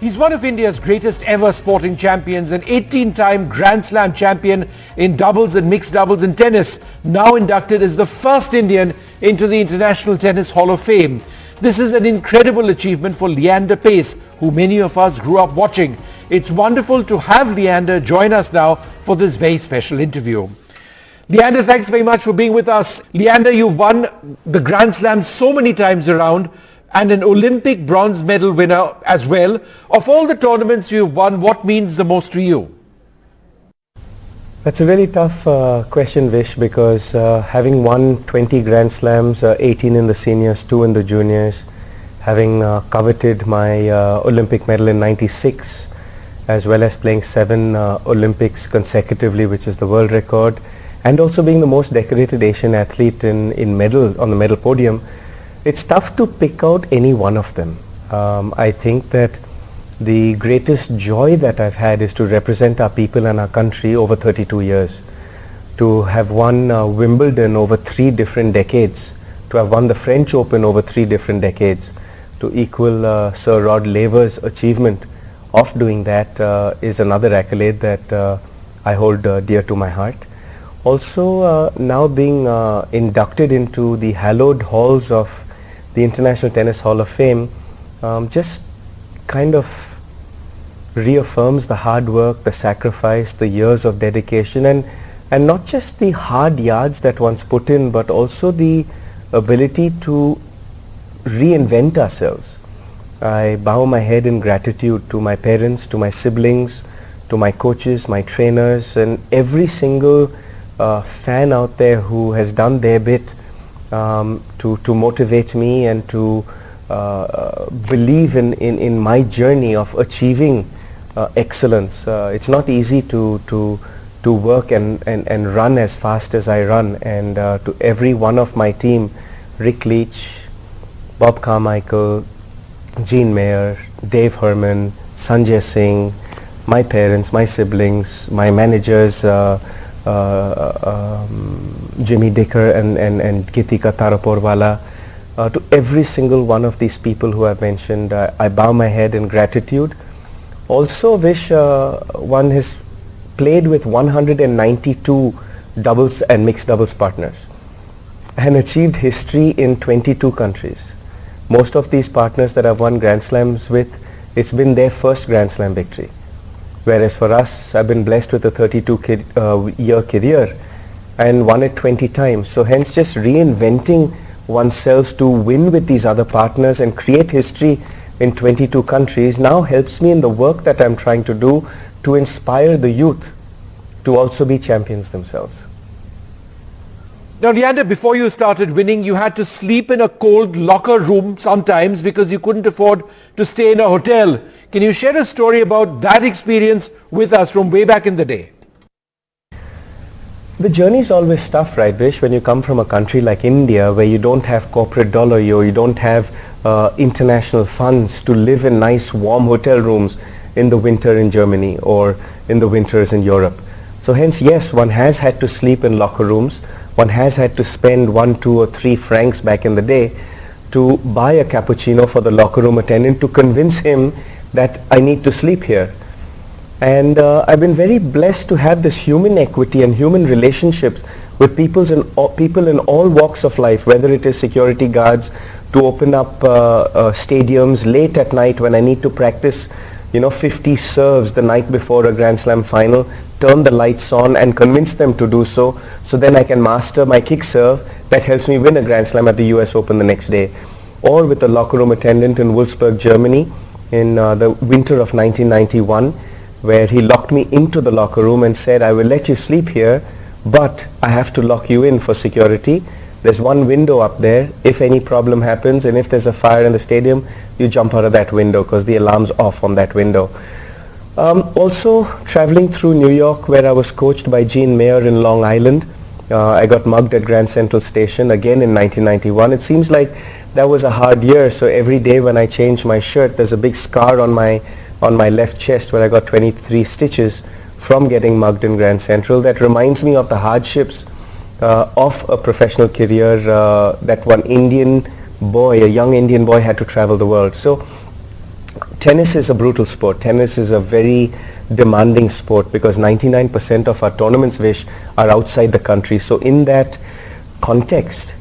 He's one of India's greatest ever sporting champions, an 18-time Grand Slam champion in doubles and mixed doubles in tennis, now inducted as the first Indian into the International Tennis Hall of Fame. This is an incredible achievement for Leander Paes, who many of us grew up watching. It's wonderful to have Leander join us now for this very special interview. Leander, thanks very much for being with us. Leander, you've won the Grand Slam so many times around, and an Olympic bronze medal winner as well. Of all the tournaments you've won, what means the most to you? That's a really tough question, Vish, because having won 20 Grand Slams, 18 in the seniors, 2 in the juniors, having coveted my Olympic medal in '96, as well as playing 7 Olympics consecutively, which is the world record, and also being the most decorated Asian athlete on the medal podium, it's tough to pick out any one of them. I think that the greatest joy that I've had is to represent our people and our country over 32 years. To have won Wimbledon over 3 different decades, to have won the French Open over 3 different decades, to equal Sir Rod Laver's achievement of doing that is another accolade that I hold dear to my heart. Also, now being inducted into the hallowed halls of the International Tennis Hall of Fame just kind of reaffirms the hard work, the sacrifice, the years of dedication, and not just the hard yards that one's put in, but also the ability to reinvent ourselves. I bow my head in gratitude to my parents, to my siblings, to my coaches, my trainers, and every single fan out there who has done their bit to motivate me and to believe in my journey of achieving excellence. It's not easy to work and run as fast as I run, and to every one of my team, Rick Leach, Bob Carmichael, Gene Mayer, Dave Herman, Sanjay Singh, my parents, my siblings, my managers, Jimmy Dicker and Gitika Taraporwala, to every single one of these people who I've mentioned, I bow my head in gratitude. Also, Vish, one has played with 192 doubles and mixed doubles partners and achieved history in 22 countries. Most of these partners that I've won Grand Slams with, it's been their first Grand Slam victory. Whereas for us, I've been blessed with a 32-year career and won it 20 times. So hence just reinventing oneself to win with these other partners and create history in 22 countries now helps me in the work that I'm trying to do to inspire the youth to also be champions themselves. Now, Leander, before you started winning, you had to sleep in a cold locker room sometimes because you couldn't afford to stay in a hotel. Can you share a story about that experience with us from way back in the day? The journey is always tough, right, Vish, when you come from a country like India where you don't have corporate dollar, you don't have international funds to live in nice warm hotel rooms in the winter in Germany or in the winters in Europe. So hence, yes, one has had to sleep in locker rooms. One has had to spend 1, 2 or 3 francs back in the day to buy a cappuccino for the locker room attendant to convince him that I need to sleep here. And I've been very blessed to have this human equity and human relationships with people in all walks of life, whether it is security guards to open up stadiums late at night when I need to practice 50 serves the night before a Grand Slam final, turn the lights on and convince them to do so then I can master my kick serve that helps me win a Grand Slam at the US Open the next day. Or with a locker room attendant in Wolfsburg, Germany in the winter of 1991, where he locked me into the locker room and said, I will let you sleep here, but I have to lock you in for security. There's one window up there. If any problem happens and if there's a fire in the stadium, you jump out of that window because the alarm's off on that window. Also traveling through New York, where I was coached by Gene Mayer in Long Island. I got mugged at Grand Central Station again in 1991. It seems like that was a hard year, so every day when I change my shirt, there's a big scar on my left chest where I got 23 stitches from getting mugged in Grand Central. That reminds me of the hardships of a professional career that one Indian boy, a young Indian boy, had to travel the world. So tennis is a brutal sport. Tennis is a very demanding sport because 99% of our tournaments, Vish, are outside the country. So in that context,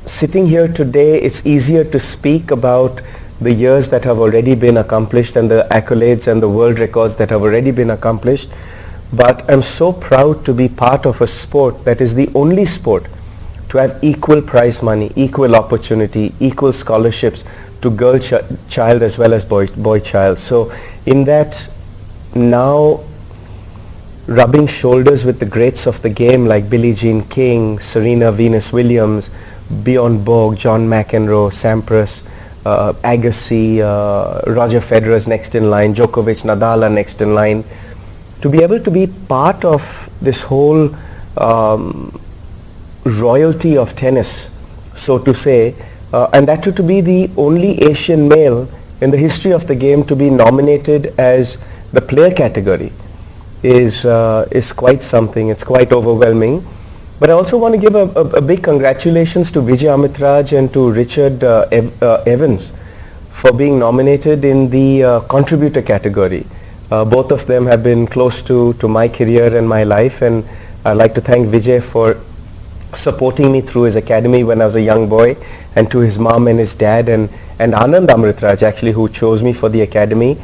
sitting here today, it's easier to speak about the years that have already been accomplished and the accolades and the world records that have already been accomplished. But I'm so proud to be part of a sport that is the only sport to have equal prize money, equal opportunity, equal scholarships to girl child as well as boy child. So in that, now rubbing shoulders with the greats of the game like Billie Jean King, Serena Venus Williams, Bjorn Borg, John McEnroe, Sampras, Agassi, Roger Federer's next in line, Djokovic, Nadal are next in line. To be able to be part of this whole royalty of tennis, so to say, and that to be the only Asian male in the history of the game to be nominated as the player category is quite something. It's quite overwhelming. But I also want to give a big congratulations to Vijay Amitraj and to Richard Evans for being nominated in the contributor category. Both of them have been close to my career and my life, and I'd like to thank Vijay for supporting me through his academy when I was a young boy, and to his mom and his dad, and Anand Amritraj actually, who chose me for the academy.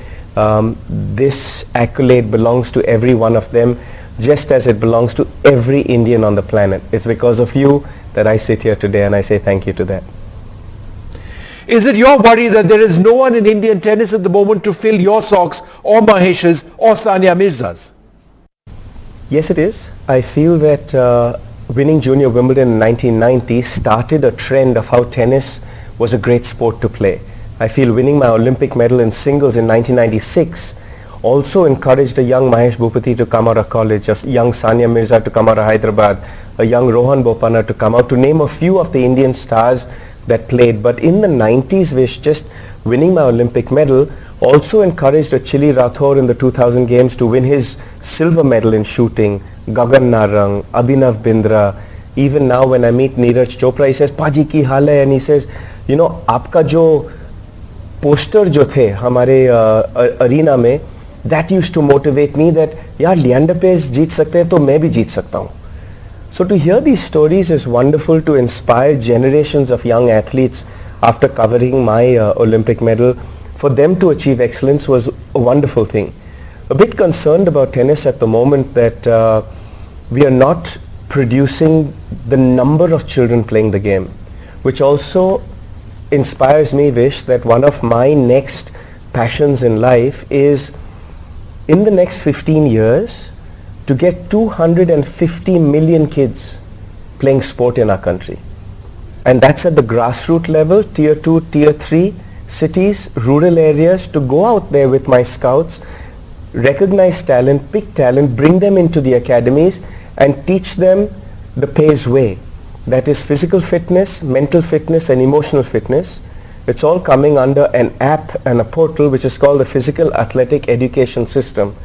This accolade belongs to every one of them, just as it belongs to every Indian on the planet. It's because of you that I sit here today, and I say thank you to that. Is it your worry that there is no one in Indian tennis at the moment to fill your socks or Mahesh's or Sania Mirza's? Yes, it is. I feel that winning Junior Wimbledon in 1990 started a trend of how tennis was a great sport to play. I feel winning my Olympic medal in singles in 1996 also encouraged a young Mahesh Bhupathi to come out of college, a young Sania Mirza to come out of Hyderabad, a young Rohan Bopanna to come out, to name a few of the Indian stars that played. But in the 90s, Vish, just winning my Olympic medal also encouraged a Chili Rathore in the 2000 games to win his silver medal in shooting, Gagan Narang, Abhinav Bindra. Even now when I meet Neeraj Chopra, he says, Paji ki haal hai, and he says, you know, aapka jo poster jo the hamare arena mein, that used to motivate me that, yaar, Leander Paes jeet sakte hai, to main bhi jeet sakta hu. So to hear these stories is wonderful, to inspire generations of young athletes after covering my Olympic medal. For them to achieve excellence was a wonderful thing. A bit concerned about tennis at the moment that we are not producing the number of children playing the game, which also inspires me, Vish, that one of my next passions in life is in the next 15 years to get 250 million kids playing sport in our country. And that's at the grassroots level, tier 2, tier 3 cities, rural areas, to go out there with my scouts, recognize talent, pick talent, bring them into the academies and teach them the Paes way. That is physical fitness, mental fitness and emotional fitness. It's all coming under an app and a portal which is called the Physical Athletic Education System.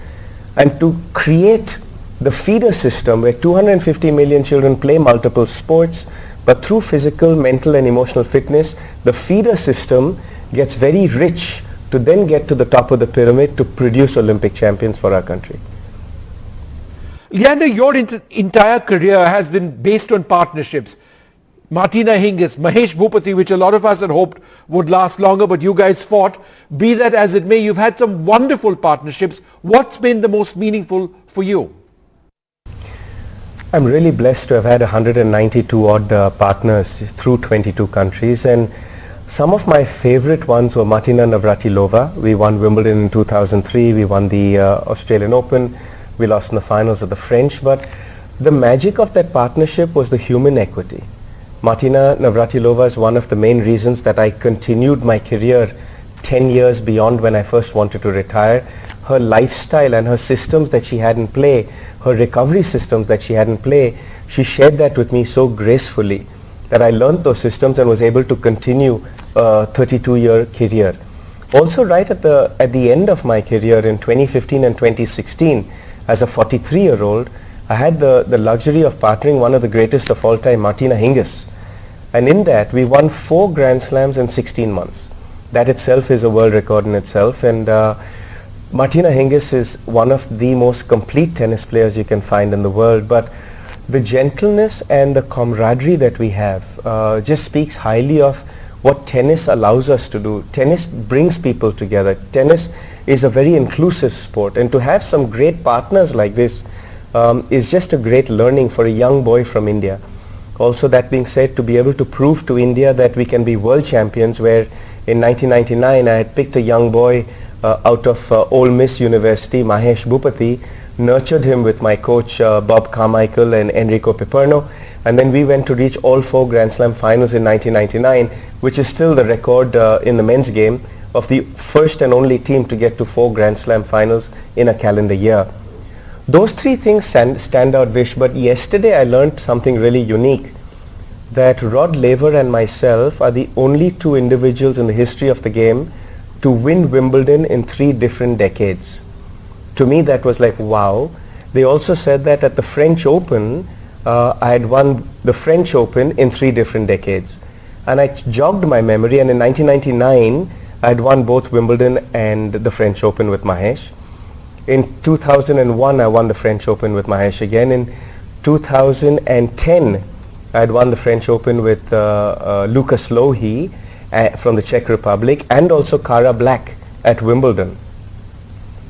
And to create the feeder system where 250 million children play multiple sports, but through physical, mental and emotional fitness, the feeder system gets very rich to then get to the top of the pyramid to produce Olympic champions for our country. Leander, your entire career has been based on partnerships. Martina Hingis, Mahesh Bhupathi, which a lot of us had hoped would last longer, but you guys fought. Be that as it may, you've had some wonderful partnerships. What's been the most meaningful for you? I'm really blessed to have had 192 odd partners through 22 countries, and some of my favorite ones were Martina Navratilova. We won Wimbledon in 2003, we won the Australian Open, we lost in the finals of the French, but the magic of that partnership was the human equity. Martina Navratilova is one of the main reasons that I continued my career 10 years beyond when I first wanted to retire. Her lifestyle and her systems that she had in play, her recovery systems that she had in play, she shared that with me so gracefully that I learned those systems and was able to continue a 32-year career. Also right at the end of my career in 2015 and 2016, as a 43-year-old, I had the luxury of partnering one of the greatest of all time, Martina Hingis. And in that, we won 4 Grand Slams in 16 months. That itself is a world record in itself. And Martina Hingis is one of the most complete tennis players you can find in the world. But the gentleness and the camaraderie that we have just speaks highly of what tennis allows us to do. Tennis brings people together. Tennis is a very inclusive sport, and to have some great partners like this is just a great learning for a young boy from India. Also, that being said, to be able to prove to India that we can be world champions, where in 1999 I had picked a young boy out of Ole Miss University, Mahesh Bhupati, nurtured him with my coach Bob Carmichael and Enrico Piperno, and then we went to reach all 4 Grand Slam finals in 1999, which is still the record in the men's game of the first and only team to get to 4 Grand Slam finals in a calendar year. Those 3 things stand out, Vish, but yesterday I learned something really unique, that Rod Laver and myself are the only 2 individuals in the history of the game to win Wimbledon in 3 different decades. To me that was like, wow. They also said that at the French Open, I had won the French Open in 3 different decades. And I jogged my memory, and in 1999 I had won both Wimbledon and the French Open with Mahesh. In 2001 I won the French Open with Mahesh again. In 2010 I had won the French Open with Lucas Lohi from the Czech Republic, and also Cara Black at Wimbledon.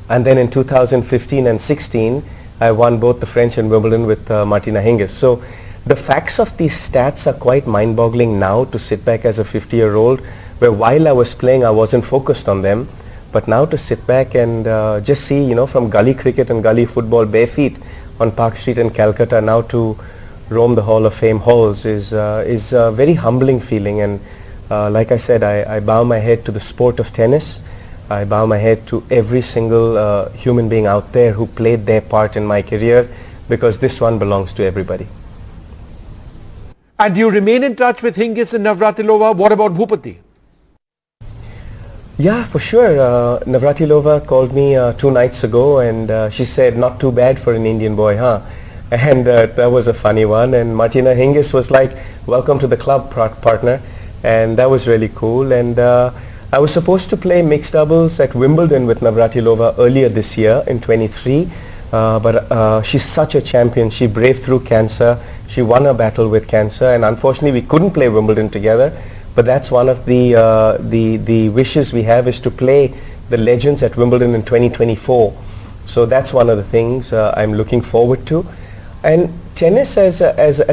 And then in 2015 and 16 I won both the French and Wimbledon with Martina Hingis. So the facts of these stats are quite mind-boggling now, to sit back as a 50-year-old, where while I was playing I wasn't focused on them, but now to sit back and just see, from gully cricket and gully football bare feet on Park Street in Calcutta, now to roam the Hall of Fame halls is a very humbling feeling. And like I said, I bow my head to the sport of tennis. I bow my head to every single human being out there who played their part in my career, because this one belongs to everybody. And do you remain in touch with Hingis and Navratilova? What about Bhupati? Yeah, for sure. Navratilova called me 2 nights ago, and she said, not too bad for an Indian boy, huh? And that was a funny one. And Martina Hingis was like, welcome to the club, partner. And that was really cool. And I was supposed to play mixed doubles at Wimbledon with Navratilova earlier this year in 23. But she's such a champion. She braved through cancer. She won her battle with cancer. And unfortunately, we couldn't play Wimbledon together. But that's one of the wishes we have, is to play the legends at Wimbledon in 2024. So that's one of the things I'm looking forward to. And tennis as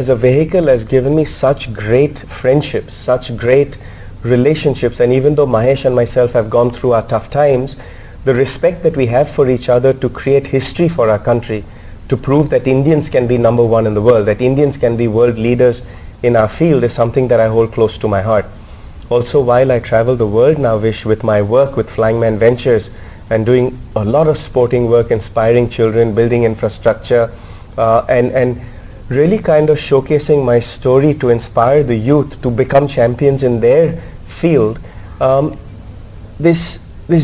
a vehicle has given me such great friendships, such great relationships. And even though Mahesh and myself have gone through our tough times, the respect that we have for each other to create history for our country, to prove that Indians can be number 1 in the world, that Indians can be world leaders in our field, is something that I hold close to my heart. Also, while I travel the world now, Vish, with my work with Flying Man Ventures and doing a lot of sporting work, inspiring children, building infrastructure, and really kind of showcasing my story to inspire the youth to become champions in their field, this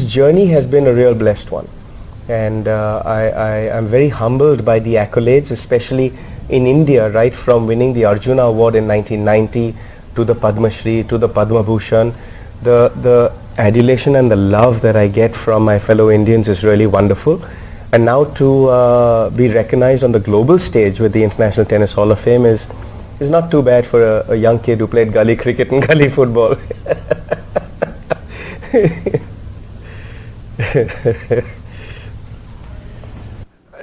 journey has been a real blessed one. And I am very humbled by the accolades, especially in India, right from winning the Arjuna Award in 1990 to the Padma Shri, to the Padma Bhushan. The adulation and the love that I get from my fellow Indians is really wonderful. And now to be recognized on the global stage with the International Tennis Hall of Fame is not too bad for a young kid who played gully cricket and gully football.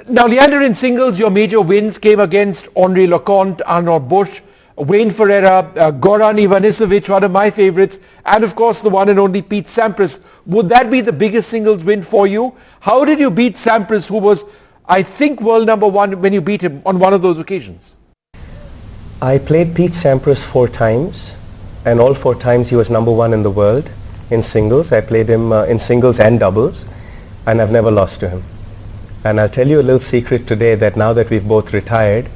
Now, Leander, in singles, your major wins came against Henri Leconte, Arnaud Bush, Wayne Ferreira, Goran Ivanisevic, one of my favorites, and of course the one and only Pete Sampras. Would that be the biggest singles win for you? How did you beat Sampras, who was, I think, world number 1 when you beat him on one of those occasions? I played Pete Sampras 4 times, and all 4 times he was number 1 in the world in singles. I played him in singles and doubles, and I've never lost to him. And I'll tell you a little secret today, that now that we've both retired,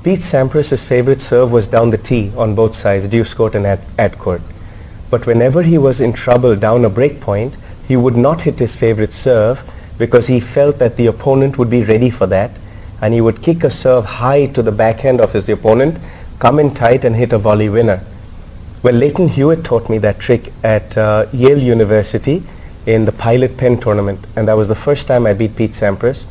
Pete Sampras' favorite serve was down the tee on both sides, deuce court and ad court. But whenever he was in trouble down a break point, he would not hit his favorite serve, because he felt that the opponent would be ready for that, and he would kick a serve high to the backhand of his opponent, come in tight and hit a volley winner. Well, Leighton Hewitt taught me that trick at Yale University in the Pilot Pen tournament, and that was the first time I beat Pete Sampras.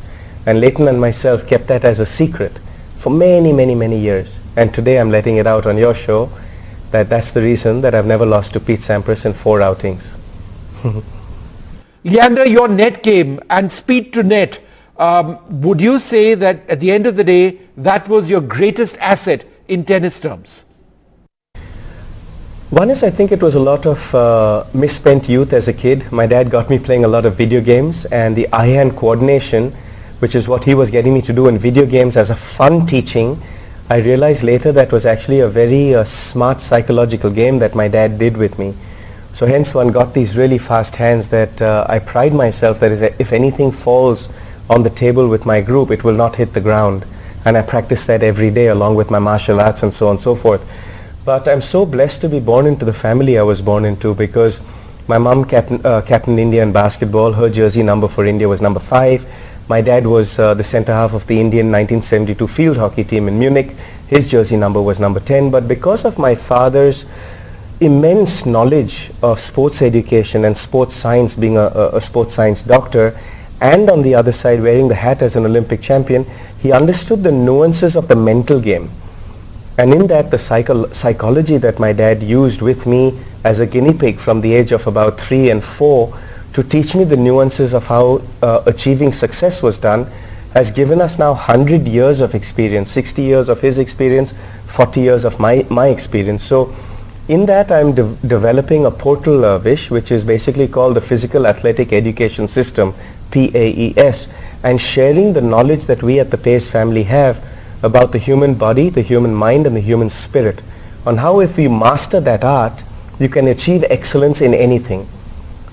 And Leighton and myself kept that as a secret for many, many, many years. And today I'm letting it out on your show that's the reason that I've never lost to Pete Sampras in 4 outings. Leander, your net game and speed to net, would you say that at the end of the day, that was your greatest asset in tennis terms? One is, I think it was a lot of misspent youth as a kid. My dad got me playing a lot of video games, and the eye-hand coordination, which is what he was getting me to do in video games as a fun teaching, I realized later that was actually a very smart psychological game that my dad did with me. So hence one got these really fast hands that I pride myself that if anything falls on the table with my group, it will not hit the ground. And I practice that every day along with my martial arts and so on and so forth. But I'm so blessed to be born into the family I was born into, because my mom captained India in basketball. Her jersey number for India was number 5. My dad was the center half of the Indian 1972 field hockey team in Munich. His jersey number was number 10. But because of my father's immense knowledge of sports education and sports science, being a sports science doctor, and on the other side wearing the hat as an Olympic champion, he understood the nuances of the mental game. And in that, the psychology that my dad used with me as a guinea pig from the age of about 3 and 4 to teach me the nuances of how achieving success was done has given us now 100 years of experience, 60 years of his experience, 40 years of my experience. So in that, I'm developing a portal, Vish, which is basically called the Physical Athletic Education System, PAES, and sharing the knowledge that we at the Paes family have about the human body, the human mind, and the human spirit, on how if we master that art, you can achieve excellence in anything.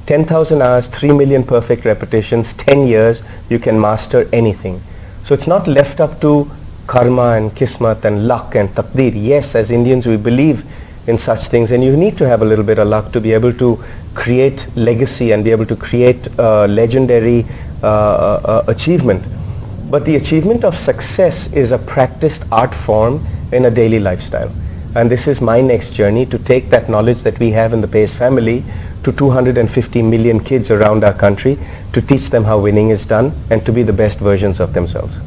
10,000 hours, 3 million perfect repetitions, 10 years, you can master anything. So it's not left up to karma and kismat and luck and taqdeer. Yes, as Indians we believe in such things, and you need to have a little bit of luck to be able to create legacy and be able to create legendary achievement. But the achievement of success is a practiced art form in a daily lifestyle. And this is my next journey, to take that knowledge that we have in the Paes family to 250 million kids around our country, to teach them how winning is done and to be the best versions of themselves.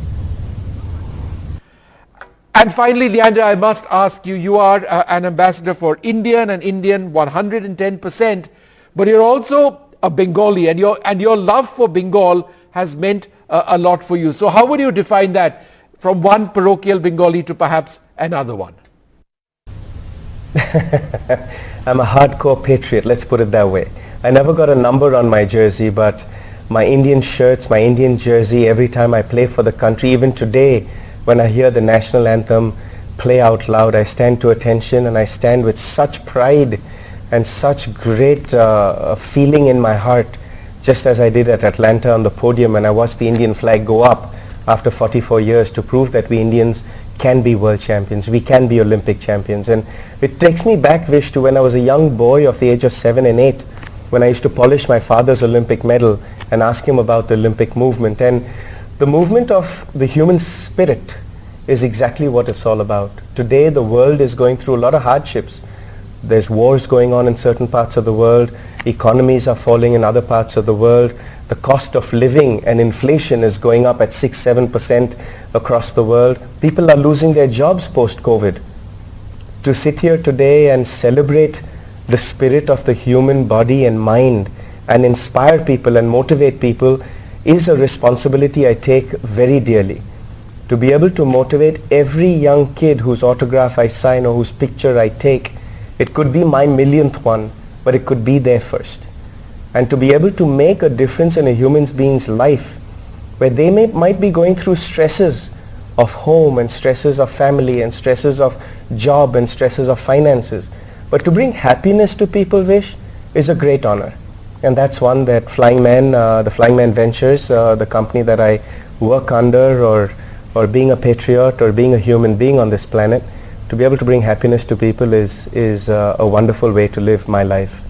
And finally, Leander, I must ask you, you are an ambassador for India and an Indian 110%, but you're also a Bengali, and your love for Bengal has meant a lot for you. So how would you define that from one parochial Bengali to perhaps another one? I'm a hardcore patriot, let's put it that way. I never got a number on my jersey, but my Indian shirts, my Indian jersey, every time I play for the country, even today when I hear the national anthem play out loud, I stand to attention, and I stand with such pride and such great feeling in my heart, just as I did at Atlanta on the podium when I watched the Indian flag go up after 44 years to prove that we Indians can be world champions, we can be Olympic champions. And it takes me back, Vish, to when I was a young boy of the age of 7 and 8, when I used to polish my father's Olympic medal and ask him about the Olympic movement. And the movement of the human spirit is exactly what it's all about. Today the world is going through a lot of hardships. There's wars going on in certain parts of the world, economies are falling in other parts of the world, the cost of living and inflation is going up at 6-7% across the world. People are losing their jobs post-COVID. To sit here today and celebrate the spirit of the human body and mind and inspire people and motivate people is a responsibility I take very dearly. To be able to motivate every young kid whose autograph I sign or whose picture I take, it could be my millionth one, but it could be there first. And to be able to make a difference in a human being's life, where they might be going through stresses of home and stresses of family and stresses of job and stresses of finances. But to bring happiness to people, Vish, is a great honor. And that's one that the Flying Man Ventures, the company that I work under, or being a patriot or being a human being on this planet, to be able to bring happiness to people is a wonderful way to live my life.